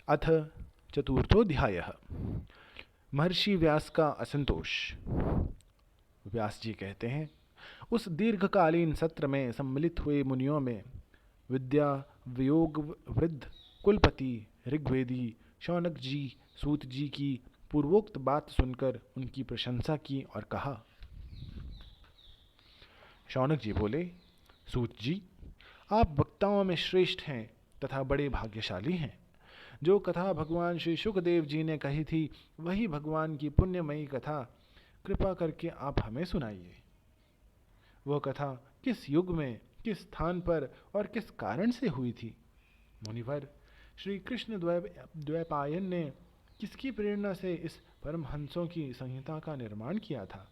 अथ चतुर्थोऽध्यायः। महर्षि व्यास का असंतोष। व्यास जी कहते हैं, उस दीर्घकालीन सत्र में सम्मिलित हुए मुनियों में विद्या वियोग वृद्ध कुलपति ऋग्वेदी शौनक जी सूत जी की पूर्वोक्त बात सुनकर उनकी प्रशंसा की और कहा। शौनक जी बोले, सूत जी, आप वक्ताओं में श्रेष्ठ हैं तथा बड़े भाग्यशाली हैं। जो कथा भगवान श्री सुखदेव जी ने कही थी, वही भगवान की पुण्यमयी कथा कृपा करके आप हमें सुनाइए। वह कथा किस युग में, किस स्थान पर और किस कारण से हुई थी? मुनिवर, श्री कृष्ण द्वैपायन ने किसकी प्रेरणा से इस परमहंसों की संहिता का निर्माण किया था?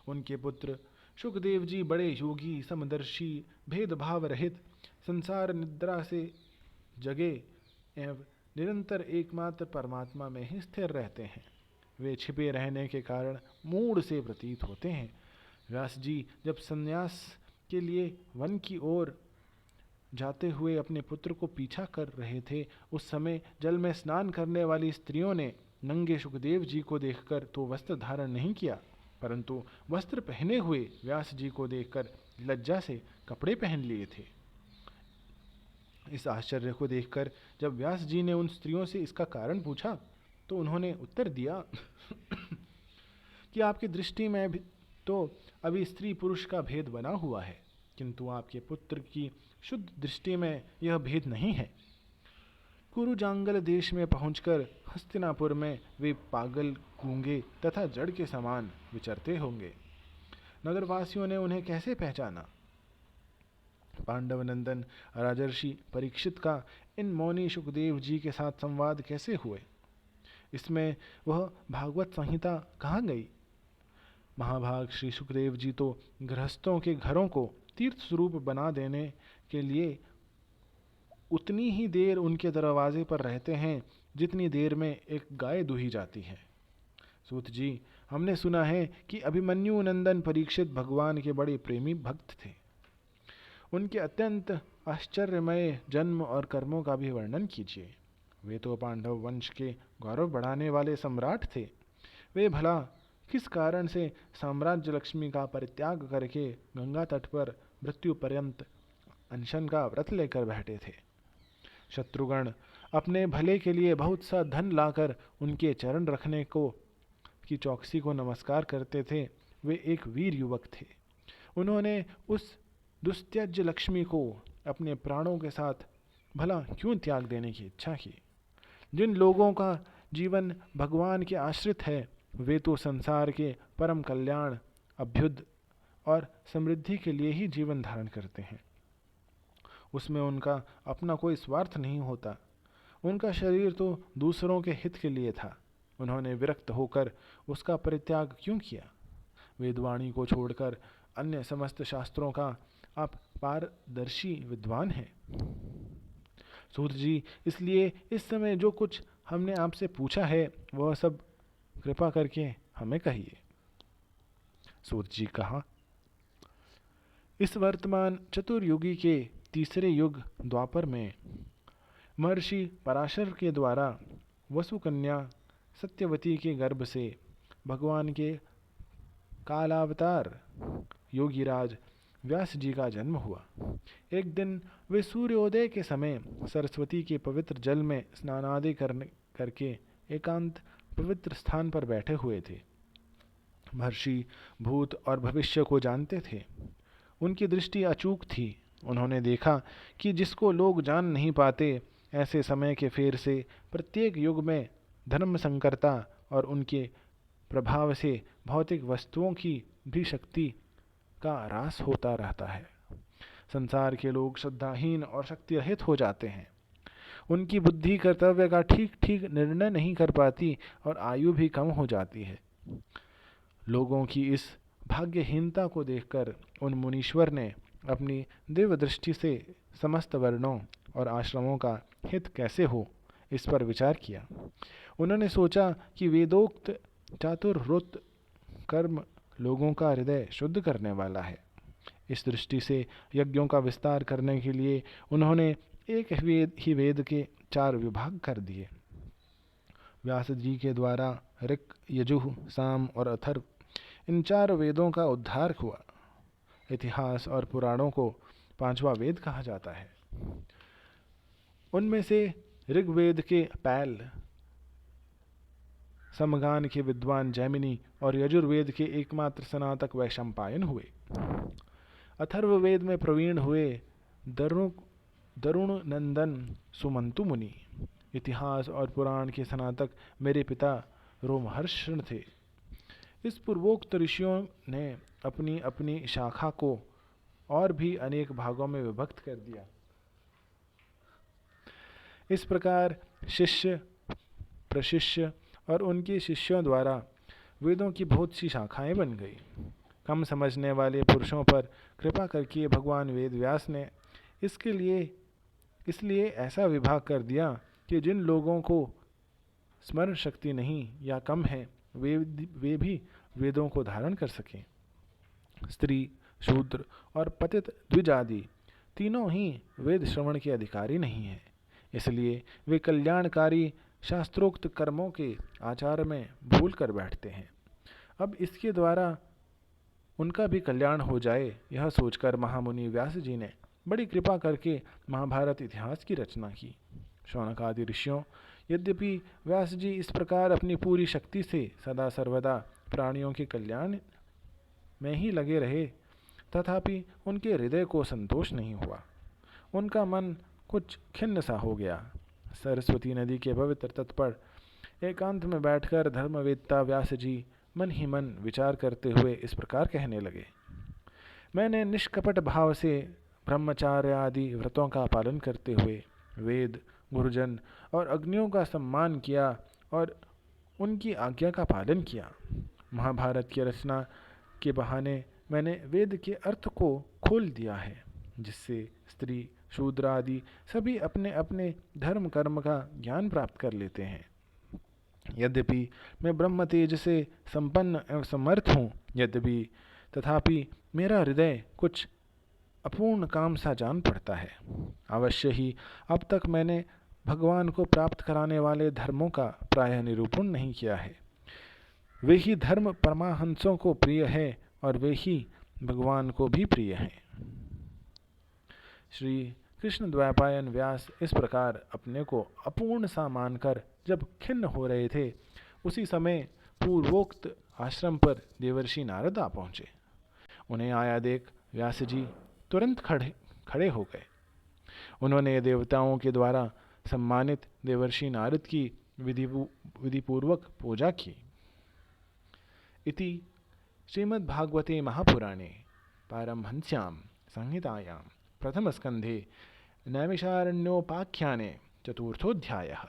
उनके पुत्र सुखदेव जी बड़े योगी, समदर्शी, भेदभाव रहित, संसार निद्रा से जगे एवं निरंतर एकमात्र परमात्मा में ही स्थिर रहते हैं। वे छिपे रहने के कारण मूढ़ से प्रतीत होते हैं। व्यास जी जब संन्यास के लिए वन की ओर जाते हुए अपने पुत्र को पीछा कर रहे थे, उस समय जल में स्नान करने वाली स्त्रियों ने नंगे सुखदेव जी को देखकर तो वस्त्र धारण नहीं किया, परंतु वस्त्र पहने हुए व्यास जी को देखकर लज्जा से कपड़े पहन लिए थे। इस आश्चर्य को देखकर जब व्यास जी ने उन स्त्रियों से इसका कारण पूछा, तो उन्होंने उत्तर दिया कि आपकी दृष्टि में भी तो अभी स्त्री पुरुष का भेद बना हुआ है, किंतु आपके पुत्र की शुद्ध दृष्टि में यह भेद नहीं है। कुरुजांगल देश में पहुंचकर हस्तिनापुर में वे पागल, गूंगे तथा जड़ के समान विचरते होंगे। नगरवासियों ने उन्हें कैसे पहचाना? पांडव नंदन राजर्षि परीक्षित का इन मौनी सुखदेव जी के साथ संवाद कैसे हुए? इसमें वह भागवत संहिता कहाँ गई? महाभाग श्री सुखदेव जी तो गृहस्थों के घरों को तीर्थ स्वरूप बना देने के लिए उतनी ही देर उनके दरवाजे पर रहते हैं जितनी देर में एक गाय दूही जाती है। सूत जी, हमने सुना है कि अभिमन्यु नंदन परीक्षित भगवान के बड़े प्रेमी भक्त थे। उनके अत्यंत आश्चर्यमय जन्म और कर्मों का भी वर्णन कीजिए। वे तो पांडव वंश के गौरव बढ़ाने वाले सम्राट थे। वे भला किस कारण से साम्राज्य लक्ष्मी का परित्याग करके गंगा तट पर मृत्यु पर्यंत अनशन का व्रत लेकर बैठे थे? शत्रुगण अपने भले के लिए बहुत सा धन लाकर उनके चरण रखने को की चौकसी को नमस्कार करते थे। वे एक वीर युवक थे। उन्होंने उस दुस्त्यज लक्ष्मी को अपने प्राणों के साथ भला क्यों त्याग देने की इच्छा की? जिन लोगों का जीवन भगवान के आश्रित है, वे तो संसार के परम कल्याण, अभ्युदय और समृद्धि के लिए ही जीवन धारण करते हैं। उसमें उनका अपना कोई स्वार्थ नहीं होता। उनका शरीर तो दूसरों के हित के लिए था। उन्होंने विरक्त होकर उसका परित्याग क्यों किया? वेदवाणी को छोड़कर अन्य समस्त शास्त्रों का आप पारदर्शी विद्वान हैं। सूत जी, इसलिए इस समय जो कुछ हमने आपसे पूछा है वह सब कृपा करके हमें कहिए। सूत जी कहा, इस वर्तमान चतुर्युगी के तीसरे युग द्वापर में महर्षि पराशर के द्वारा वसुकन्या सत्यवती के गर्भ से भगवान के कालावतार योगीराज व्यास जी का जन्म हुआ। एक दिन वे सूर्योदय के समय सरस्वती के पवित्र जल में स्नानादि करके एकांत पवित्र स्थान पर बैठे हुए थे। महर्षि भूत और भविष्य को जानते थे। उनकी दृष्टि अचूक थी। उन्होंने देखा कि जिसको लोग जान नहीं पाते, ऐसे समय के फेर से प्रत्येक युग में धर्म संकरता और उनके प्रभाव से भौतिक वस्तुओं की भी शक्ति का ह्रास होता रहता है। संसार के लोग श्रद्धाहीन और शक्ति रहित हो जाते हैं। उनकी बुद्धि कर्तव्य का ठीक ठीक निर्णय नहीं कर पाती और आयु भी कम हो जाती है। लोगों की इस भाग्यहीनता को देखकर उन मुनीश्वर ने अपनी दिव्य दृष्टि से समस्त वर्णों और आश्रमों का हित कैसे हो, इस पर विचार किया। उन्होंने सोचा कि वेदोक्त चातुर्वृत्त कर्म लोगों का हृदय शुद्ध करने वाला है। इस दृष्टि से यज्ञों का विस्तार करने के लिए उन्होंने एक ही वेद के 4 विभाग कर दिए। व्यास जी के द्वारा ऋक्, यजुः, साम और अथर्व इन 4 वेदों का उद्धार हुआ। इतिहास और पुराणों को 5वां वेद कहा जाता है। उनमें से ऋग्वेद के पैल, समगान के विद्वान जैमिनी और यजुर्वेद के एकमात्र स्नातक वैशंपायन हुए। अथर्ववेद में प्रवीण हुए दरुण नंदन सुमंतु मुनि। इतिहास और पुराण के स्नातक मेरे पिता रोमहर्षण थे। इस पूर्वोक्त ऋषियों ने अपनी अपनी शाखा को और भी अनेक भागों में विभक्त कर दिया। इस प्रकार शिष्य, प्रशिष्य और उनके शिष्यों द्वारा वेदों की बहुत सी शाखाएं बन गई। कम समझने वाले पुरुषों पर कृपा करके भगवान वेद व्यास ने इसलिए ऐसा विभाग कर दिया कि जिन लोगों को स्मरण शक्ति नहीं या कम है वे भी वेदों को धारण कर सकें। स्त्री, शूद्र और पतित द्विज आदि तीनों ही वेद श्रवण के अधिकारी नहीं हैं। इसलिए वे कल्याणकारी शास्त्रोक्त कर्मों के आचार में भूल कर बैठते हैं। अब इसके द्वारा उनका भी कल्याण हो जाए, यह सोचकर महामुनि व्यास जी ने बड़ी कृपा करके महाभारत इतिहास की रचना की। शौनक आदि ऋषियों, यद्यपि व्यास जी इस प्रकार अपनी पूरी शक्ति से सदा सर्वदा प्राणियों के कल्याण में ही लगे रहे, तथापि उनके हृदय को संतोष नहीं हुआ। उनका मन कुछ खिन्न सा हो गया। सरस्वती नदी के पवित्र तट पर एकांत में बैठकर धर्मवेत्ता व्यास जी मन ही मन विचार करते हुए इस प्रकार कहने लगे। मैंने निष्कपट भाव से ब्रह्मचार्य आदि व्रतों का पालन करते हुए वेद, गुरुजन और अग्नियों का सम्मान किया और उनकी आज्ञा का पालन किया। महाभारत की रचना के बहाने मैंने वेद के अर्थ को खोल दिया है, जिससे स्त्री, शूद्र आदि सभी अपने अपने धर्म कर्म का ज्ञान प्राप्त कर लेते हैं। यद्यपि मैं ब्रह्म तेज से संपन्न एवं समर्थ हूँ, तथापि मेरा हृदय कुछ अपूर्ण काम सा जान पड़ता है। अवश्य ही अब तक मैंने भगवान को प्राप्त कराने वाले धर्मों का प्रायः निरूपण नहीं किया है। वे ही धर्म परमाहंसों को प्रिय है और वे ही भगवान को भी प्रिय हैं। श्री कृष्ण द्वैपायन व्यास इस प्रकार अपने को अपूर्ण सा मानकर जब खिन्न हो रहे थे, उसी समय पूर्वोक्त आश्रम पर देवर्षि नारद आ पहुँचे। उन्हें आया देख व्यास जी तुरंत खड़े हो गए। उन्होंने देवताओं के द्वारा सम्मानित देवर्षि नारद की विधिपूर्वक पूजा की। इति श्रीमद्भागवते महापुराणे पारमहंस्यां संहितायां प्रथमस्कन्धे नैमिषारण्योपाख्याने 4थोऽध्यायः।